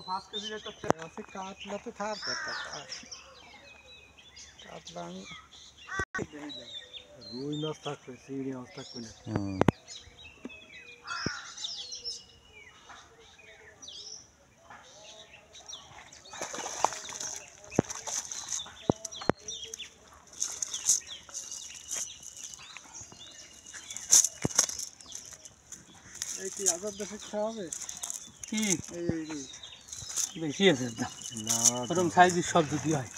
5 কেজির একটা আছে কাতলা তো থাক একটা কাতলা আমি রুই মাছ থাকবে চিংড়ি মাছ থাকবে না এই কি আজাদ দেশে খাওয়া হবে কি এই বেশি আছে দাম না ওরকম সাইজের সব যদি হয়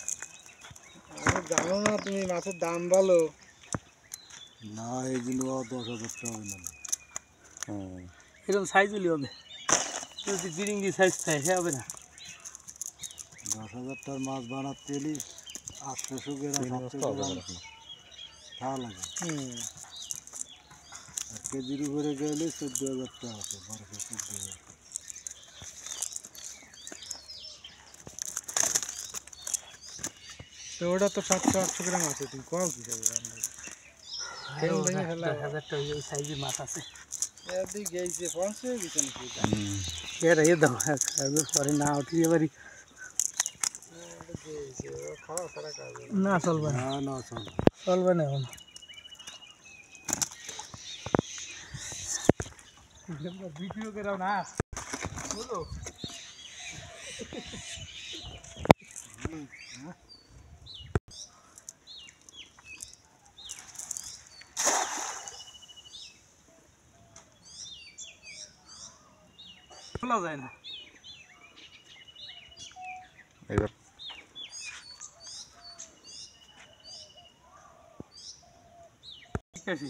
আমি জানো না তুমি মাছের দাম বলো না এইগুলো 10,000 টাকা হবে না এরকম সাইজ হলে হবে যদি বিরিঙ্গি সাইজ চাই সে হবে না 10,000 টাকার মাছ বানাতে এলি 800 গ্রাম 700 গ্রাম খাওয়া লাগে আর কেজির উপরে গেলে 14,000 টাকা আছে 12,000 তো ওটা তো 700-800 গ্রাম আছে তুমি কম কি যাবে রান্না 10,000 টাকা ওই সাইজের মাছ আছে এদিক গেছে 50 গেছে নাকি এর এ দাও পরে না উঠিয়ে পারি খাওয়া সারা কাজ না চলবে না না চলবে না এখন ভিডিও করে না বুঝো খোলা যায় না এবার ঠিক আছে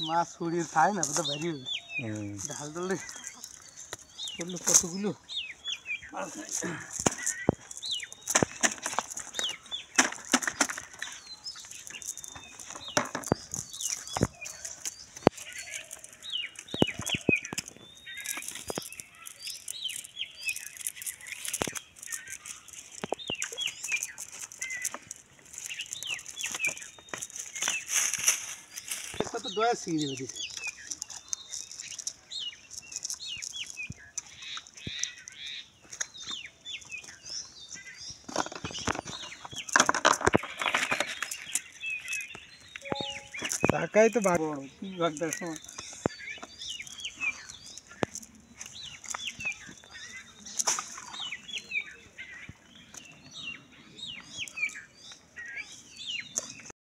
মাছ ছড়িয়ে খায় না তো বেরিয়ে ঢাল ঢালে করলো কতগুলো তো দয়া চিংড়ি বেরিয়েছে টাকাই তো বড় কি ভাগ দেখো